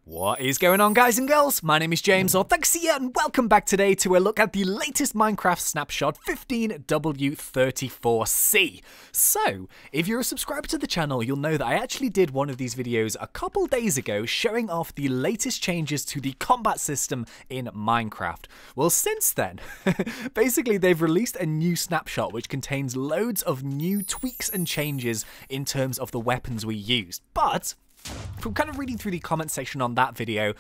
What is going on, guys and girls? My name is James, or ThnxCya, and welcome back today to a look at the latest Minecraft Snapshot 15w34c. So, if you're a subscriber to the channel, you'll know that I actually did one of these videos a couple days ago showing off the latest changes to the combat system in Minecraft. Well, since then, basically they've released a new snapshot which contains loads of new tweaks and changes in terms of the weapons we used. But from kind of reading through the comment section on that video,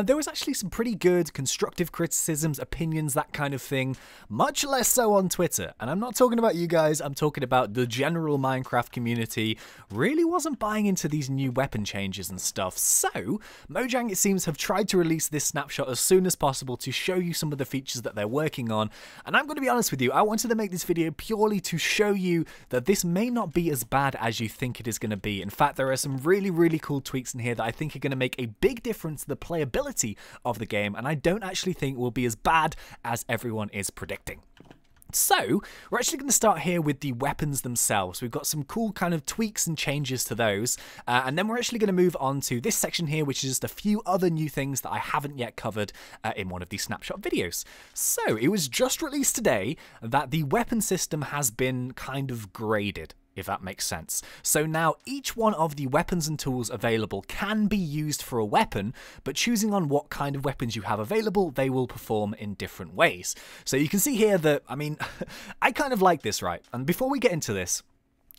there was actually some pretty good constructive criticisms, opinions, that kind of thing, much less so on Twitter. And I'm not talking about you guys, I'm talking about the general Minecraft community really wasn't buying into these new weapon changes and stuff. So, Mojang, it seems, have tried to release this snapshot as soon as possible to show you some of the features that they're working on. And I'm going to be honest with you, I wanted to make this video purely to show you that this may not be as bad as you think it is going to be. In fact, there are some really cool tweaks in here that I think are going to make a big difference to the playability of the game, and I don't actually think will be as bad as everyone is predicting. So, we're actually going to start here with the weapons themselves. We've got some cool kind of tweaks and changes to those, and then we're actually going to move on to this section here, which is just a few other new things that I haven't yet covered in one of these snapshot videos. So, it was just released today that the weapon system has been kind of graded, if that makes sense. So now each one of the weapons and tools available can be used for a weapon, but choosing on what kind of weapons you have available, they will perform in different ways. So you can see here that, I mean, I kind of like this, right? And before we get into this,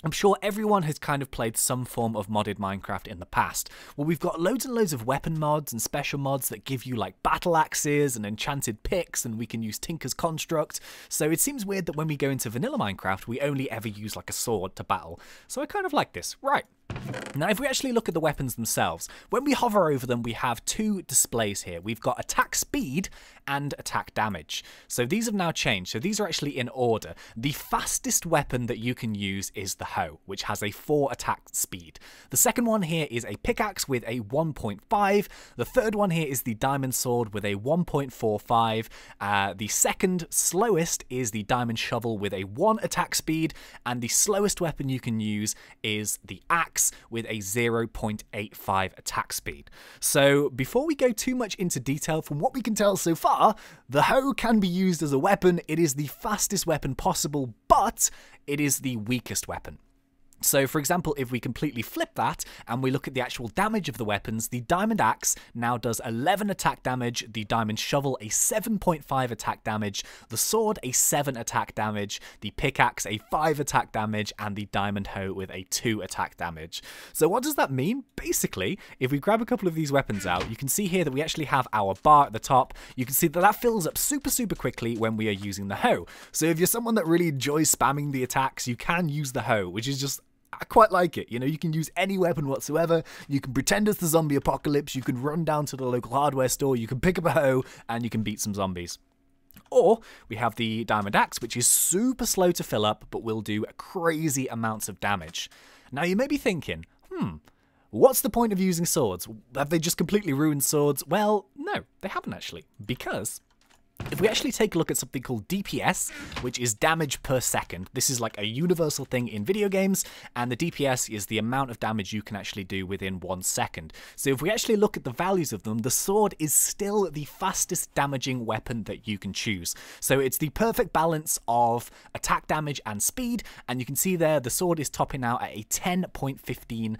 I'm sure everyone has kind of played some form of modded Minecraft in the past. Well, we've got loads and loads of weapon mods and special mods that give you like battle axes and enchanted picks, and we can use Tinker's Construct. So it seems weird that when we go into vanilla Minecraft, we only ever use like a sword to battle. So I kind of like this. Right. Now, if we actually look at the weapons themselves, when we hover over them, we have two displays here. We've got attack speed and attack damage. So these have now changed. So these are actually in order. The fastest weapon that you can use is the hoe, which has a 4 attack speed. The second one here is a pickaxe with a 1.5. The third one here is the diamond sword with a 1.45. The second slowest is the diamond shovel with a 1 attack speed. And the slowest weapon you can use is the axe with a 0.85 attack speed. So before we go too much into detail, from what we can tell so far, the hoe can be used as a weapon. It is the fastest weapon possible, but it is the weakest weapon. So, for example, if we completely flip that and we look at the actual damage of the weapons, the diamond axe now does 11 attack damage, the diamond shovel a 7.5 attack damage, the sword a 7 attack damage, the pickaxe a 5 attack damage, and the diamond hoe with a 2 attack damage. So what does that mean? Basically, if we grab a couple of these weapons out, you can see here that we actually have our bar at the top. You can see that that fills up super quickly when we are using the hoe. So if you're someone that really enjoys spamming the attacks, you can use the hoe, which is just, I quite like it. You know, you can use any weapon whatsoever. You can pretend it's the zombie apocalypse. You can run down to the local hardware store. You can pick up a hoe and you can beat some zombies. Or we have the diamond axe, which is super slow to fill up, but will do crazy amounts of damage. Now you may be thinking, what's the point of using swords? Have they just completely ruined swords? Well, no, they haven't actually, because if we actually take a look at something called DPS, which is damage per second, this is like a universal thing in video games, and the DPS is the amount of damage you can actually do within 1 second. So if we actually look at the values of them, the sword is still the fastest damaging weapon that you can choose. So it's the perfect balance of attack damage and speed, and you can see there the sword is topping out at a 10.15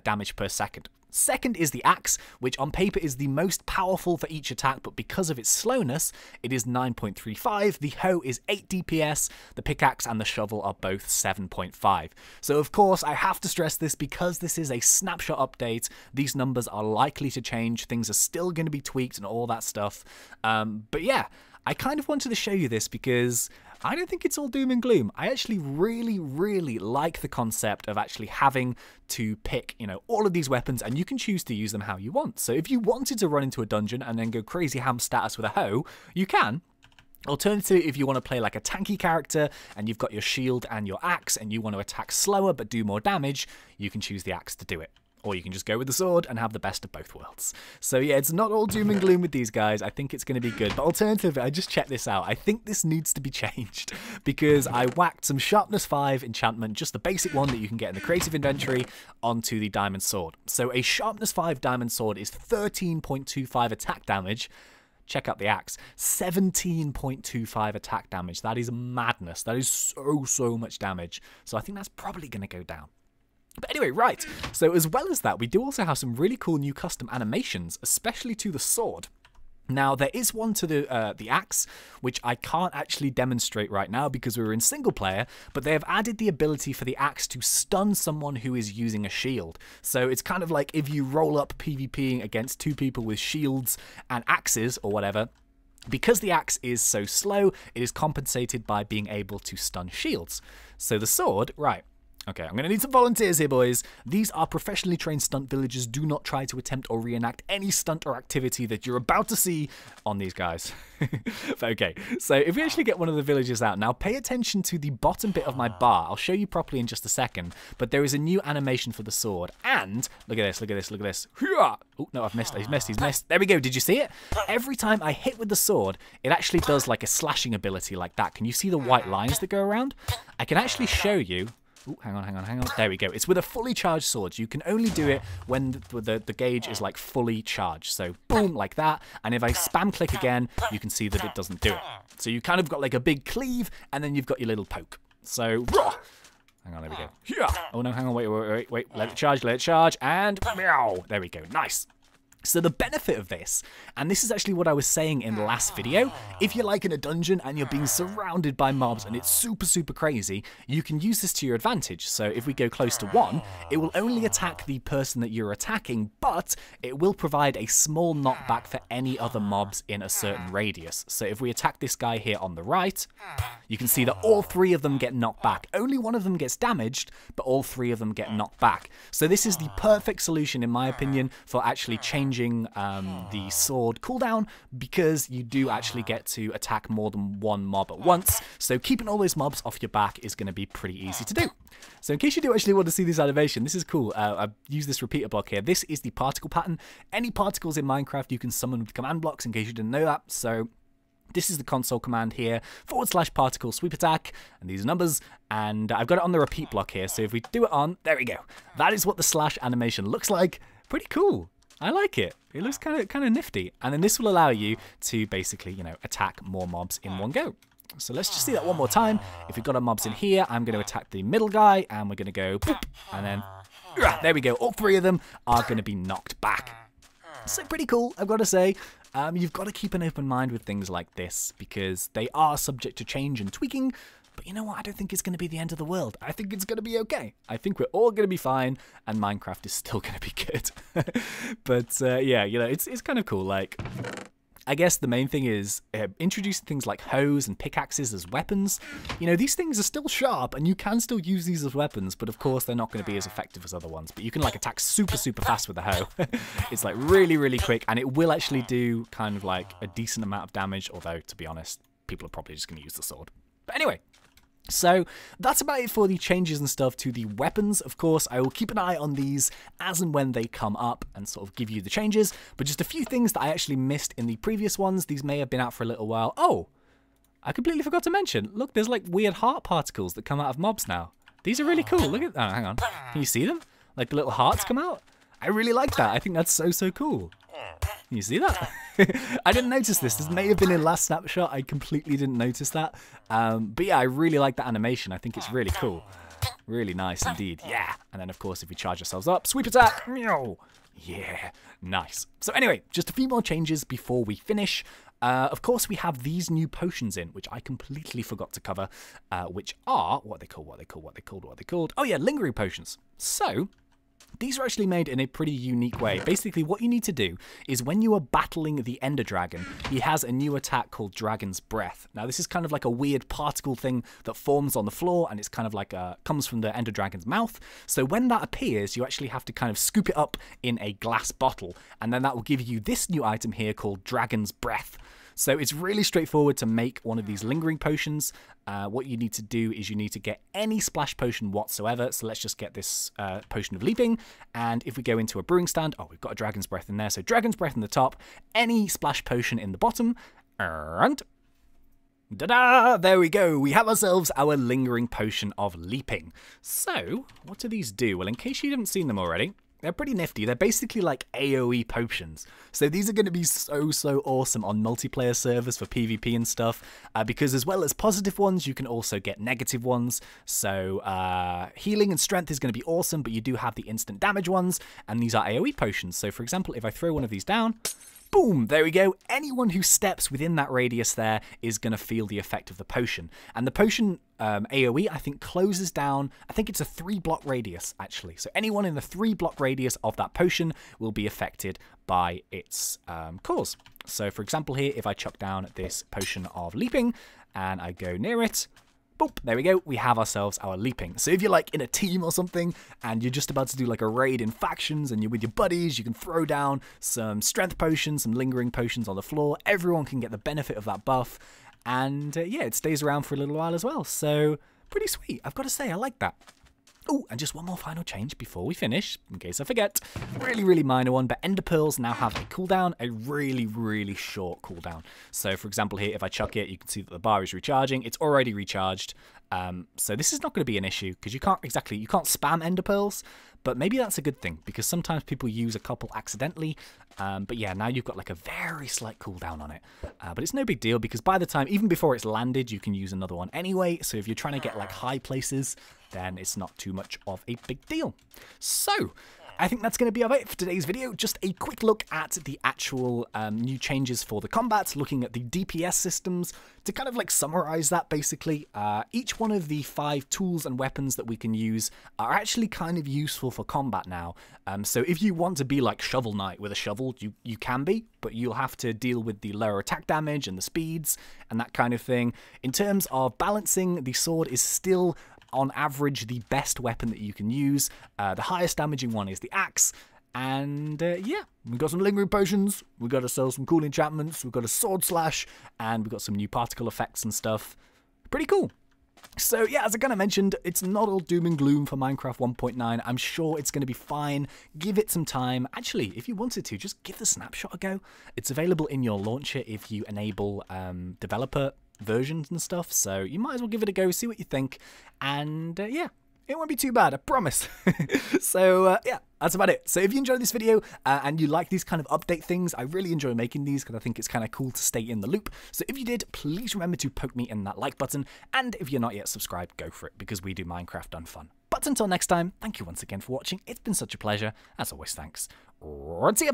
damage per second. Second is the axe, which on paper is the most powerful for each attack, but because of its slowness, it is 9.35. The hoe is 8 DPS, the pickaxe and the shovel are both 7.5. So of course, I have to stress this because this is a snapshot update. These numbers are likely to change. Things are still going to be tweaked and all that stuff. But yeah, I kind of wanted to show you this because I don't think it's all doom and gloom. I actually really like the concept of actually having to pick, you know, all of these weapons, and you can choose to use them how you want. So if you wanted to run into a dungeon and then go crazy ham status with a hoe, you can. Alternatively, if you want to play like a tanky character and you've got your shield and your axe and you want to attack slower but do more damage, you can choose the axe to do it. Or you can just go with the sword and have the best of both worlds. So yeah, it's not all doom and gloom with these guys. I think it's going to be good. But alternatively, I just checked this out. I think this needs to be changed because I whacked some Sharpness 5 enchantment, just the basic one that you can get in the creative inventory, onto the diamond sword. So a Sharpness 5 diamond sword is 13.25 attack damage. Check out the axe. 17.25 attack damage. That is madness. That is so much damage. So I think that's probably going to go down. But anyway, right, so as well as that, we do also have some really cool new custom animations, especially to the sword. Now, there is one to the axe, which I can't actually demonstrate right now because we're in single player, but they have added the ability for the axe to stun someone who is using a shield. So it's kind of like if you roll up PvPing against two people with shields and axes or whatever, because the axe is so slow, it is compensated by being able to stun shields. So the sword, right. Okay, I'm going to need some volunteers here, boys. These are professionally trained stunt villagers. Do not try to attempt or reenact any stunt or activity that you're about to see on these guys. Okay, so if we actually get one of the villagers out, now pay attention to the bottom bit of my bar. I'll show you properly in just a second, but there is a new animation for the sword. And, look at this, look at this, look at this. Oh, no, I've missed, he's missed. There we go, did you see it? Every time I hit with the sword, it actually does like a slashing ability like that. Can you see the white lines that go around? I can actually show you. Ooh, hang on. There we go. It's with a fully charged sword. You can only do it when the gauge is like fully charged. So boom, like that. And if I spam click again, you can see that it doesn't do it. So you kind of got like a big cleave, and then you've got your little poke. So, hang on, there we go. Oh no, hang on, wait. Let it charge, and meow. There we go. Nice. So the benefit of this, and this is actually what I was saying in the last video, if you're like in a dungeon and you're being surrounded by mobs and it's super crazy, you can use this to your advantage. So if we go close to one, it will only attack the person that you're attacking, but it will provide a small knockback for any other mobs in a certain radius. So if we attack this guy here on the right, you can see that all three of them get knocked back. Only one of them gets damaged, but all three of them get knocked back. So this is the perfect solution, in my opinion, for actually changing the sword cooldown, because you do actually get to attack more than one mob at once. So keeping all those mobs off your back is going to be pretty easy to do. So in case you do actually want to see this animation, this is cool. I've used this repeater block here. This is the particle pattern. Any particles in Minecraft you can summon with command blocks, in case you didn't know that. So this is the console command here, /particle sweep attack, and these numbers, and I've got it on the repeat block here. So if we do it on, there we go. That is what the slash animation looks like. Pretty cool. I like it. It looks kind of nifty. And then this will allow you to basically, you know, attack more mobs in one go. So let's just see that one more time. If we've got our mobs in here, I'm going to attack the middle guy, and we're going to go boop, and then there we go. All three of them are going to be knocked back. So pretty cool, I've got to say. You've got to keep an open mind with things like this, because they are subject to change and tweaking. But you know what? I don't think it's going to be the end of the world. I think it's going to be okay. I think we're all going to be fine, and Minecraft is still going to be good. But yeah, you know, it's kind of cool. Like, I guess the main thing is introducing things like hoes and pickaxes as weapons. You know, these things are still sharp, and you can still use these as weapons, but of course they're not going to be as effective as other ones. But you can like attack super fast with a hoe. It's like really quick, and it will actually do kind of like a decent amount of damage, although to be honest, people are probably just going to use the sword. But anyway, so that's about it for the changes and stuff to the weapons. Of course, I will keep an eye on these as and when they come up and sort of give you the changes. But just a few things that I actually missed in the previous ones. These may have been out for a little while. Oh, I completely forgot to mention. Look, there's like weird heart particles that come out of mobs now. These are really cool. Look at that. Oh, hang on. Can you see them? Like the little hearts come out? I really like that. I think that's so cool. Can you see that? I didn't notice this. This may have been in last snapshot. I completely didn't notice that. But yeah, I really like that animation. I think it's really cool. Really nice indeed. Yeah. And then, of course, if we charge ourselves up, sweep attack. Meow. Yeah. Nice. So anyway, just a few more changes before we finish. Of course, we have these new potions in, which I completely forgot to cover, which are, what are they called? Oh yeah, Lingering Potions. So these are actually made in a pretty unique way. Basically, what you need to do is when you are battling the Ender Dragon, he has a new attack called Dragon's Breath. Now, this is kind of like a weird particle thing that forms on the floor, and it's kind of like comes from the Ender Dragon's mouth. So when that appears, you actually have to kind of scoop it up in a glass bottle, and then that will give you this new item here called Dragon's Breath. So it's really straightforward to make one of these lingering potions. What you need to do is you need to get any splash potion whatsoever. So let's just get this potion of leaping. And if we go into a brewing stand, oh, we've got a dragon's breath in there. So dragon's breath in the top, any splash potion in the bottom, and ta-da! There we go. We have ourselves our lingering potion of leaping. So what do these do? Well, in case you haven't seen them already, they're pretty nifty. They're basically like AOE potions. So these are going to be so awesome on multiplayer servers for PvP and stuff. Because as well as positive ones, you can also get negative ones. So healing and strength is going to be awesome, but you do have the instant damage ones. And these are AOE potions. So for example, if I throw one of these down, boom, there we go. Anyone who steps within that radius there is going to feel the effect of the potion. And the potion AOE, I think, closes down, I think it's a 3-block radius, actually. So anyone in the 3-block radius of that potion will be affected by its cause. So for example here, if I chuck down this potion of leaping and I go near it, boop, there we go, we have ourselves our leaping. So if you're like in a team or something and you're just about to do like a raid in factions and you're with your buddies, you can throw down some strength potions, some lingering potions on the floor. Everyone can get the benefit of that buff. And yeah, it stays around for a little while as well. So pretty sweet. I've got to say, I like that. Oh, and just one more final change before we finish, in case I forget. Really minor one, but Ender Pearls now have a cooldown, a really short cooldown. So, for example, here, if I chuck it, you can see that the bar is recharging. It's already recharged. So this is not going to be an issue, because you can't spam Ender Pearls, but maybe that's a good thing, because sometimes people use a couple accidentally. But yeah, now you've got like a very slight cooldown on it. But it's no big deal, because by the time, even before it's landed, you can use another one anyway. So if you're trying to get like high places, then it's not too much of a big deal. So I think that's going to be it for today's video. Just a quick look at the actual new changes for the combat, looking at the DPS systems to kind of like summarize that basically. Each one of the 5 tools and weapons that we can use are actually kind of useful for combat now. So if you want to be like Shovel Knight with a shovel, you can be, but you'll have to deal with the lower attack damage and the speeds and that kind of thing. In terms of balancing, the sword is still on average the best weapon that you can use. The highest damaging one is the axe. And yeah, we've got some lingering potions, we've got to sell some cool enchantments, we've got a sword slash, and we've got some new particle effects and stuff. Pretty cool. So yeah, as I kind of mentioned, it's not all doom and gloom for Minecraft 1.9. I'm sure it's going to be fine. Give it some time. Actually, if you wanted to, just give the Snapshot a go. It's available in your launcher if you enable developer versions and stuff, so you might as well give it a go, see what you think, and yeah, it won't be too bad, I promise. So yeah, that's about it. So if you enjoyed this video and you like these kind of update things, I really enjoy making these because I think it's kind of cool to stay in the loop. So if you did, please remember to poke me in that like button, and if you're not yet subscribed, go for it, because we do Minecraft done fun. But until next time, thank you once again for watching. It's been such a pleasure. As always, thanks. And see ya.